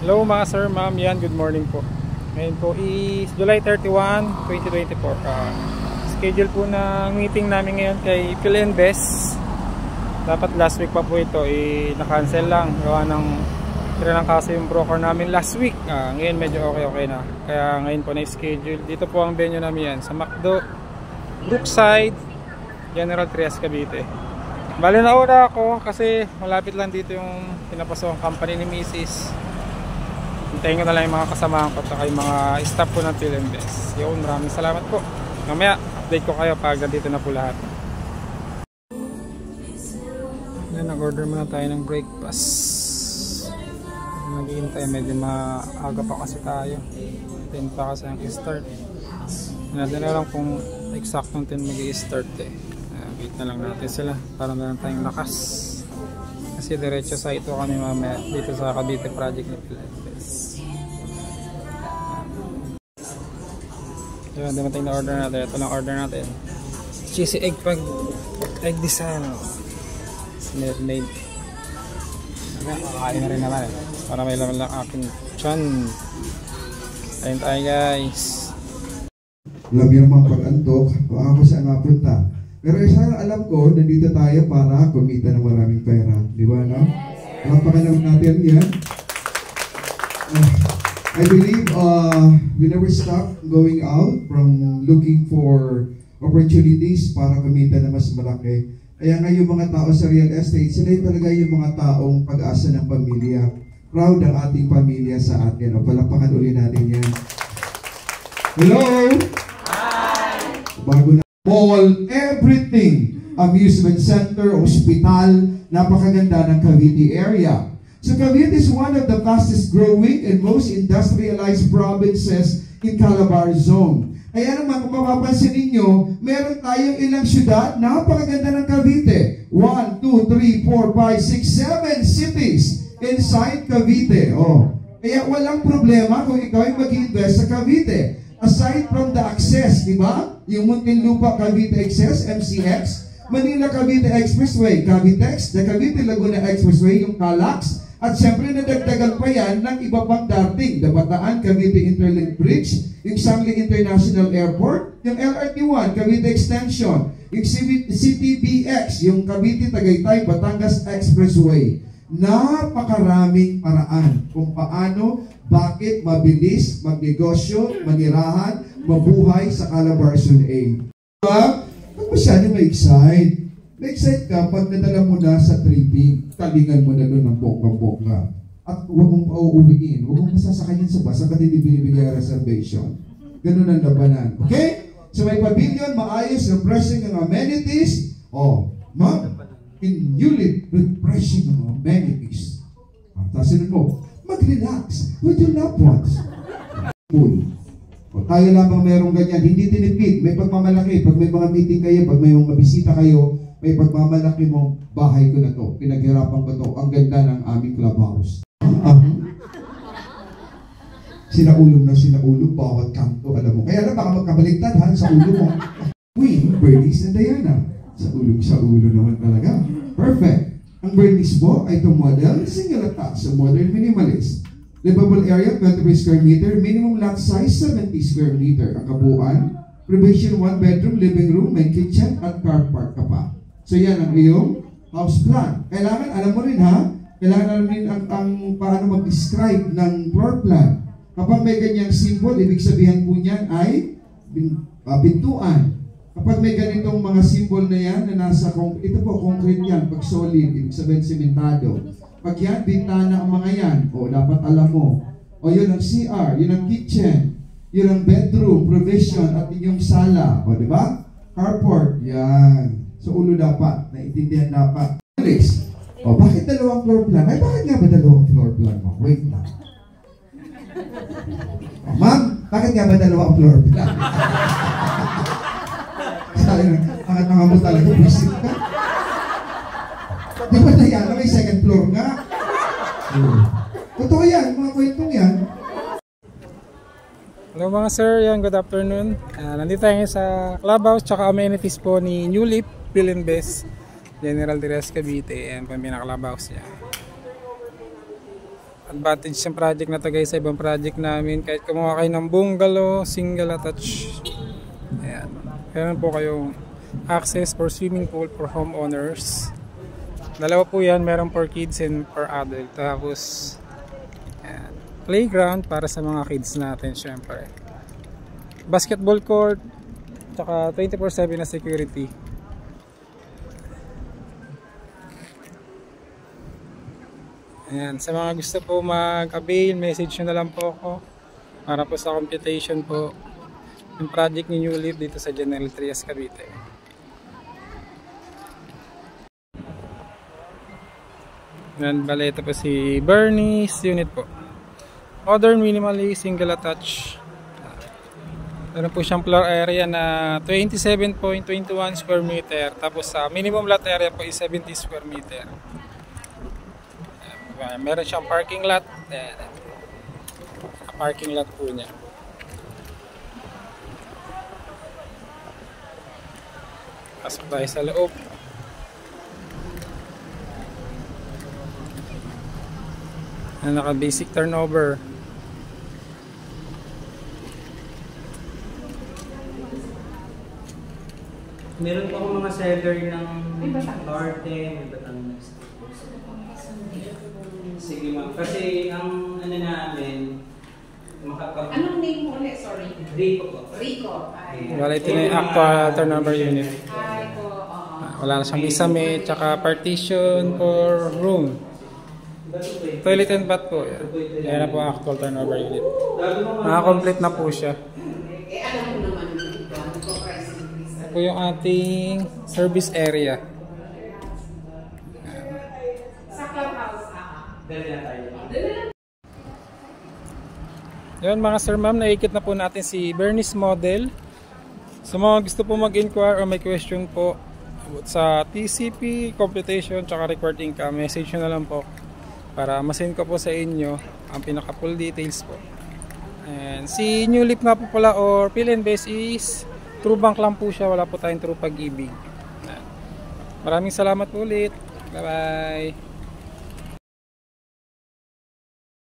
Hello mga sir, ma'am, yan, good morning po. Ngayon po is July 31, 2024. Schedule po na meeting namin ngayon kay Philinvest. Dapat last week pa po ito, na-cancel lang. Gawa ng tira ng kaso yung broker namin last week. Ngayon medyo okay na. Kaya ngayon po na-schedule. Dito po ang venue namin yan, sa McDo, Brookside, General Trias, Cavite. Bali na ora ako kasi malapit lang dito yung pinapasok ang company ni Mrs. Hintayin ko na lang yung mga kasamahan ko at yung mga staff po ng Philinvest. Yun, maraming salamat po. Mamaya, update ko kayo pag nandito na po lahat. Yan, nag-order muna tayo ng breakfast. Naghihintay, medyo maaga pa kasi tayo. 10 pa kasi ang start. Natin na lang kung exactong 10 mag-i-start eh. Wait na lang natin sila para meron tayong lakas. Kasi diretso sa ito kami mamaya dito sa Cavite project ni Philinvest. Yun, dumating na order natin. Ito lang order natin. Cheesy egg design. Milk made. Kakain na rin naman eh. Para may laman lang aking chan. Ayun tayo guys. Labi naman pag-antok. Ako saan napunta. Pero isa alam ko, nandito tayo para kumita ng maraming pera. Di ba, no? Napakalaman natin yan. I believe we never stop going out from looking for opportunities para kumita na mas malaki. Kaya nga yung mga tao sa real estate, sila yung talaga yung mga taong pag-asa ng pamilya. Proud ang ating pamilya sa atin. O, palapakan uli natin yan. Hello! Hi! Bago na. Mall, everything. Amusement center, hospital, napakaganda ng Cavite area. So Cavite is one of the fastest growing and most industrialized provinces in Calabar Zone. Kaya naman kung mapapansin ninyo, meron tayong ilang syudad, napakaganda ng Cavite. 1, 2, 3, 4, 5, 6, 7 cities inside Cavite. Oh. Kaya walang problema kung ikaw ay mag-invest sa Cavite. Aside from the access, di ba? Yung Muntinlupa Cavite Access, MCX, Manila Cavite Expressway, Cavitex, the Cavite Laguna Expressway, yung CALAX, at siyempre nadagdagan pa yan ng iba pang dating, the Bataan Cavite Interlink Bridge, yung Sangli International Airport, yung LRT1, Cavite Extension, yung CTBX, yung Cavite Tagaytay Batangas Expressway. Napakaraming paraan kung paano, bakit mabilis magnegosyo, manirahan, mabuhay sa Calabar Zone A. Diba? Huwag masyadong ma-excite. Ma-excite ka pag nadala mo na sa tripping. Talingan mo na doon ng bongga-bongga. At huwag mong pauuwiin. Huwag mong masasakayin sa bus hanggang hindi binibigay reservation. Ganun ang labanan. Okay? So may pavilion, maayos, refreshing ang amenities. Oh, ma'am, in newly refreshing ang amenities. Tasinun mo, mag-relax with your loved ones. Cool. O tayo lamang merong ganyan, hindi tinipid, may pagmamalaki. Pag may mga meeting kayo, pag may mga bisita kayo, may pagmamalaki mo, bahay ko na to, pinaghirapan ko to, ang ganda ng aming clubhouse. Sinaulog na sinaulog, bawat kanto, alam mo. Kaya na baka magkabaligtad ha, sa ulo mo. Queen, Bernice and Diana. Sa ulo naman talaga. Perfect. Ang Bernice mo ay itong model, single attached, so modern minimalist. Livable area, 23 square meter, minimum lot size, 70 square meter. Ang kabuuan, provision 1 bedroom, living room, may kitchen, at car park ka pa. So yan ang iyong house plan. Kailangan, alam mo rin ha, kailangan alam rin ang paano mag-describe ng floor plan. Kapag may ganyang symbol, ibig sabihin po niyan ay pintuan. Kapag may ganitong mga symbol na yan na nasa, ito po, concrete yan, pag solid, ibig sabihin sementado. Pag yan, bintana ang mga yan, o dapat alam mo. O yun ang CR, yun ang kitchen, yun ang bedroom, provision, at inyong sala. O diba? Carport, yan. So ulo dapat, naiintindihan dapat. Alex, o bakit dalawang floor plan? Ay bakit nga ba dalawang floor plan mo? Wait lang. O ma'am, bakit nga ba dalawang floor plan? Sabi na, angat mo talaga, visit ka. Di ba Diana, may second floor nga? Totoo yan, mga kwentong yan. Hello mga sir, yan, good afternoon. Nandito tayo sa clubhouse tsaka amenities po ni New Leaf Philinvest General Trias, Cavite. Ayan po yung pinaka-clubhouse niya. advantage ng project na to guys sa ibang project namin. Kahit kumuha kayo ng bungalow, single attached, ayan, meron po kayong access for swimming pool for homeowners. Dalawa po yan, meron for kids and for adult. Tapos ayan, playground para sa mga kids natin syempre. Basketball court, tsaka 24/7 na security. Ayan, sa mga gusto po mag-avail, message nyo na lang po ako para po sa computation po yung project ni New Leaf dito sa General Trias, Cavite. Ayan, bale ito po si Bernie's unit po. Modern, minimally, single attach. Meron po siyang floor area na 27.21 square meter. Tapos sa minimum lot area po is 70 square meter. Meron siyang parking lot. Ayan. Parking lot po niya. Pasok tayo sa loob. Naka basic turnover. Meron pa akong mga seller ng garden, sige ma'am. Kasi ang ano namin, anong name mo ulit? Sorry. Rico po. Rico. Wala, ito na yung actual turnover unit. Ay po. Wala na siyang isame, tsaka partition for room. Toilet and bath po. Yan na po ang actual turnover unit. Naka-complete na po siya. Alam mo naman ito. Ito po yung ating service area. Yun mga sir ma'am, naikit na po natin si Bernie's model. Sa mga gusto po mag-inquire o may question po sa TCP, computation, tsaka required income, message nyo na lang po para masend ko po sa inyo ang pinaka full details po. And si New Leaf nga po pala or Phil and Best is true bank lang po siya, wala po tayong true pag-ibig. Maraming salamat po ulit. Bye bye.